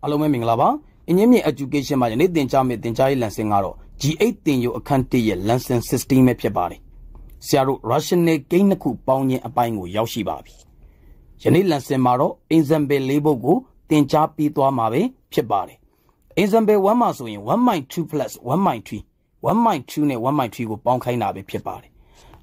Alome Minglava, in Yemi education by Nathan Chamit and Jai Lansingaro, G8 thing you a country Lansan system at your body. Siaru Russian ne gain the coup bound a buying Yoshi Babi. Janil Lansimaro, in Zambe label go, then chapi to Amabe, Chibari. In Zambe 1 maso in 1 mind 2 plus 1 mind 3, 1 mind 2 ne 1 mind 3 go bound kind of a Chibari.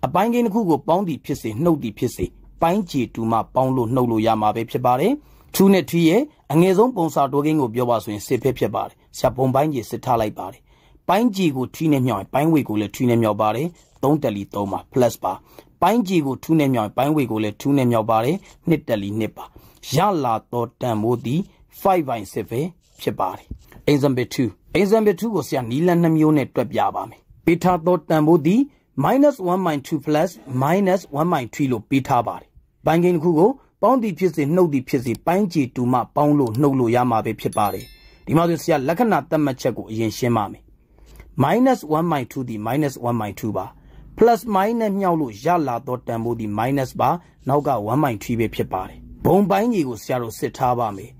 A buying in who go bound the pissy, no the pissy, buying G to ma bound no Yamabe Chibari. 2 နဲ့ 3 ရဲ့အငယ်ဆုံးပုံစာတိုကင်းကိုပြောပါဆိုရင်စစ်ဖက်ဖြစ်ပါတယ်ဆရာပုံပိုင်းကြီးစစ်ထားလိုက်ပါတယ်ပိုင်းကြီးကို3နဲ့မြောက်ပိုင်းဝေကိုလည်း3နဲ့မြောက်ပါတယ်3တက်လီ3ပါ plus ပါပိုင်းကြီးကို2နဲ့မြောက်ပိုင်းဝေကိုလည်း2နဲ့မြောက်ပါတယ်2တက်လီ2ပါရလာတော့တန်မိုးသည်5ပိုင်းစစ်ပဲဖြစ်ပါတယ် example 2 example 2ကိုဆရာနီလန်2မျိုးနဲ့တွက်ပြပါမယ်ပေးထားတော့တန်မိုးသည် -1/2 plus -1/3 လို့ပေးထားပါတယ်ပိုင်းကိန်းတစ်ခုကိုပေါင်းသည်ဖြစ်စေနှုတ်သည်ဖြစ်စေပိုင်းကြည်တူမှပေါင်းလို့နှုတ်လို့ရမှာပဲဖြစ်ပါတယ်ဒီမှာဆိုဆရာလက္ခဏာသတ်မှတ်ချက်ကိုအရင်ရှင်းပါမယ် -1/2 သည် -1/2 ပါ plus minus မြောက်လို့ရလာတော့တန်ဖိုးသည် minus ပါနောက်က 1/3 ပဲဖြစ်ပါတယ်ဘုံပိုင်းကြီးကိုဆရာတို့စစ်ထားပါမယ်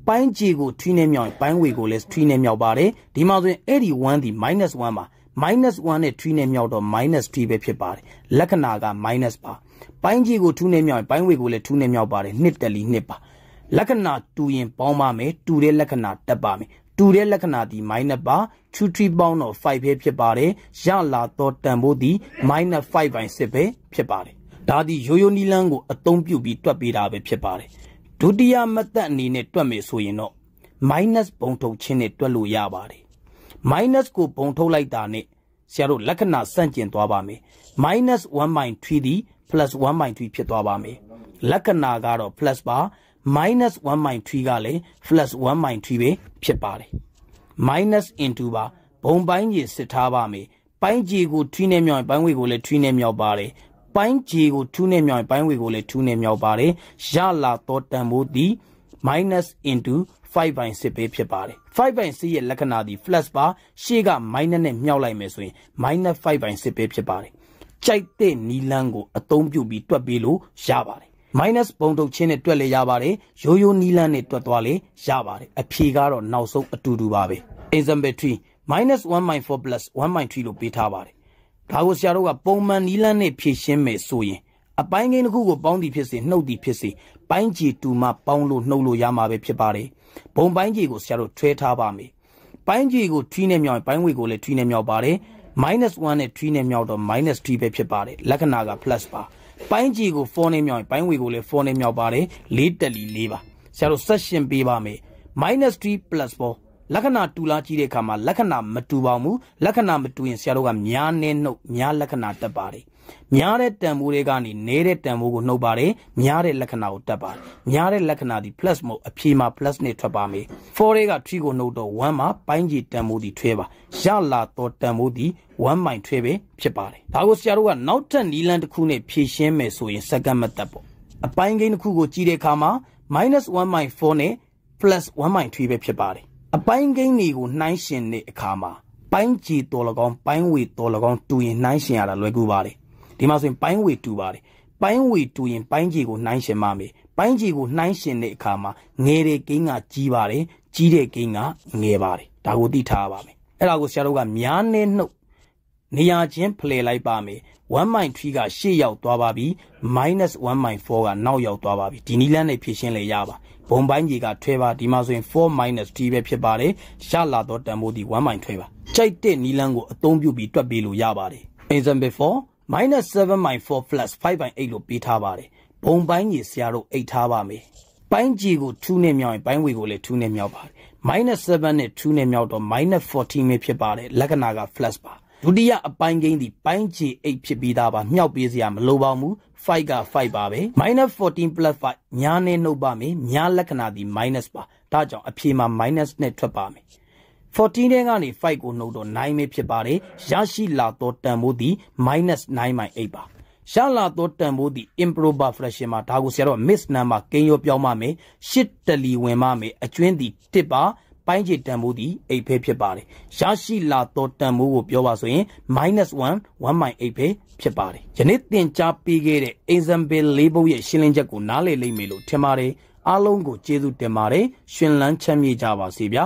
ပိုင်းကြီးကို3နဲ့မြောက်ပိုင်းဝေကိုလည်း3နဲ့မြောက်ပါတယ်ဒီမှာဆိုရင်အဲ့ဒီ1သည် -1 ပါ -1 နဲ့3နဲ့မြောက်တော့ -3 ပဲဖြစ်ပါတယ်လက္ခဏာက minus ပါပိုင်းကြီးကို2နဲ့မြောက်ပိုင်းဝေကိုလည်း2နဲ့မြောက်ပါတယ်2တက်လီ2ပါလက္ခဏာတူရင်ပေါင်းပါမယ်တူတဲ့လက္ခဏာတက်ပါမယ်တူတဲ့လက္ခဏာဒီ minus ပါ2 3ပေါင်းတော့5ပဲဖြစ်ပါတယ်ရလာတော့တန်ဖိုးဒီ -5/6 ပဲဖြစ်ပါတယ်ဒါဒီရိုးရိုးနီလန်းကိုအသုံးပြုပြီးတွက်ပေးတာပဲဖြစ်ပါတယ်ဒုတိယမသက်အနေနဲ့တွက်မယ်ဆိုရင်တော့ minus ပုံထုတ်ခြင်းနဲ့တွက်လို့ရပါတယ် minus ကိုပုံထုတ်လိုက်တာနဲ့ဆရာတို့လက္ခဏာဆန့်ကျင်သွားပါမယ် -1/3 ဒီ plus 1/3 ဖြစ်သွားပါမယ်လက္ခဏာကတော့ plus ပါ -1/3 ကလည်း plus 1/3 ပဲဖြစ်ပါတယ် minus into ပါဘုံပိုင်းကြီးစစ်ထားပါမယ်ပိုင်းကြီးကို3နဲ့မြောက်ပိုင်းဝေကိုလည်း3နဲ့မြောက်ပါတယ်ပိုင်းကြီးကို2နဲ့မြောက်ပိုင်းဝေကိုလည်း2နဲ့မြောက်ပါတယ်ရလာတော့တန်ဖိုးဒီ minus into 5/6 ပဲဖြစ်ပါတယ် 5/6 ရဲ့လက္ခဏာဒီ plus ပါရှေ့က minus နဲ့မြောက်လိုက်မယ်ဆိုရင် -5/6 ပဲဖြစ်ပါတယ်ကြိုက်တဲ့နီလန်းကိုအသုံးပြုပြီးတွက်ပေးလို့ရပါတယ် minus ပုံထုတ်ခြင်းနဲ့တွက်လေရပါတယ်ရိုးရိုးနီလန်းနဲ့တွက်သွားလေရပါတယ်အဖြေကတော့နောက်ဆုံးအတူတူပါပဲ example 3 -1/4 plus 1/3 လို့ပေးထားပါတယ်ဒါကိုဆရာတို့ကပုံမှန်နီလန်းနဲ့ဖြည့်ရှင်းမယ်ဆိုရင်အပိုင်းကိန်းတစ်ခုကိုပေါင်းသည်ဖြစ်စေနှုတ်သည်ဖြစ်စေပိုင်းကြည်တူမှပေါင်းလို့နှုတ်လို့ရမှာပဲဖြစ်ပါတယ်ဘုံပိုင်းကြည်ကိုဆရာတို့ထွဲထားပါမယ်ပိုင်းကြည်ကို3နဲ့မြောက်ပိုင်းဝေကိုလည်း3နဲ့မြောက်ပါတယ်-1 နဲ့3နဲ့မြောက်တော့ -3 ပဲဖြစ်ပါတယ်လက္ခဏာက plus ပါပိုင်းကြီးကို4နဲ့မြောက်ပိုင်းဝေကိုလည်း4နဲ့မြောက်ပါတယ်4တက်လီ4ပါဆရာတို့ဆက်ရှင်းပေးပါမယ်-3 plus 4လက္ခဏာတူလာကြည့်တဲ့အခါမှာလက္ခဏာမတူပါဘူးလက္ခဏာမတူရင်ဆရာတို့ကများနဲ့နှုတ်များလက္ခဏာတက်ပါတယ်များတဲ့တန်ဖိုးတွေကနေနည်းတဲ့တန်ဖိုးကိုနှုတ်ပါတယ်များတဲ့လက္ခဏာကိုတက်ပါတယ်များတဲ့လက္ခဏာဒီ plus မဟုတ်အဖြေမှာ plus နဲ့ထွက်ပါမယ်4တွေက3ကိုနှုတ်တော့1မှာပိုင်းကြီးတန်ဖိုးဒီထွဲပါရလာတော့တန်ဖိုးဒီ1/ထွဲပဲဖြစ်ပါတယ်ဒါကိုဆရာတို့ကနောက်ထပ်နီလန်းတစ်ခုနဲ့ဖြည့်ရှင်းမယ်ဆိုရင် second method ပေါ့အပိုင်းကိန်းတစ်ခုကိုကြည့်တဲ့အခါမှာ -1/4 နဲ့ plus 1/3 ပဲဖြစ်ပါတယ်အပိုင်းကိန်းတွေကိုနှိုင်းယှဉ်တဲ့အခါမှာပိုင်းကြီးတော်၎င်းပိုင်းဝေတော်၎င်းတူရင်နှိုင်းယှဉ်ရတာလွယ်ကူပါတယ်ဒီမှာဆိုရင်ပိုင်းဝေတူပါတယ်ပိုင်းဝေတူရင်ပိုင်းကြီးကိုနှိုင်းယှဉ်ပါမယ်ပိုင်းကြီးကိုနှိုင်းယှဉ်တဲ့အခါမှာငယ်တဲ့ကိန်းကကြီးပါတယ်ကြီးတဲ့ကိန်းကငယ်ပါတယ်ဒါကိုသိထားပါမယ်အဲ့ဒါကိုဆရာတို့ကများနဲ့နှုတ်နေရာချင်းဖလှယ်လိုက်ပါမယ် 1/3 ကရှေ့ရောက်သွားပါပြီ -1/4 ကနောက်ရောက်သွားပါပြီဒီနီလန်းနဲ့ဖြည့်ရှင်းလေရပါဘုံပိုင်းကြီးကထွဲပါဒီမှာဆိုရင် 4-3 ပဲဖြစ်ပါတယ်ရလာတော့တန်ဖိုးဒီ 1/3 ပါကြိုက်တဲ့နီလန်းကိုအသုံးပြုပြီးတွက်ပေးလို့ရပါတယ် example 4 -7/4 plus 5/8 လို့ပေးထားပါတယ်ဘုံပိုင်းကြီးဆရာတို့အိတ်ထားပါမယ်ပိုင်းကြီးကို2နဲ့မြောက်ရင်ပိုင်းဝေကိုလည်း2နဲ့မြောက်ပါတယ်-7 နဲ့2နဲ့မြောက်တော့ -14 ပဲဖြစ်ပါတယ်လက္ခဏာက plus ပါဒုတိယအပိုင်းကိန်းဒီပိုင်းကြီး8ဖြစ်ပြီးသားပါမြောက်ပေးစရာမလိုပါဘူး5က5ပါပဲ-14 plus 5ညာနဲ့နှုတ်ပါမယ်ညာလက္ခဏာဒီ minus ပါဒါကြောင့်အဖြေမှာ minus နဲ့ထွက်ပါမယ်14ထဲကနေ5ကိုနှုတ်တော့9ပဲဖြစ်ပါတယ်ရရှိလာတော့တန်ဖိုးဒီ -9/8 ပါရလာတော့တန်ဖိုးဒီ improper fraction မှာဒါကိုဆရာတော့ mixed number ကိန်းရောပြောင်းပါမယ်8တလီဝင်ပါမယ်အကျွင်းဒီ1ပါပိုင်းကြီးတန်ဖိုးဒီ8ပဲဖြစ်ပါတယ်ရရှိလာတော့တန်ဖိုးကိုပြောပါဆိုရင် -1 1/8 ပဲဖြစ်ပါတယ်ယနေ့သင်ကြားပေးခဲ့တဲ့ example ၄ ပုဒ်ရဲ့ရှင်းလင်းချက်ကိုနားလည်လိမ့်မယ်လို့ထင်ပါတယ် အားလုံးကိုကျေးဇူးတင်ပါတယ်ရှင်လန်းချမ်းမြေ့ကြပါစေဗျာ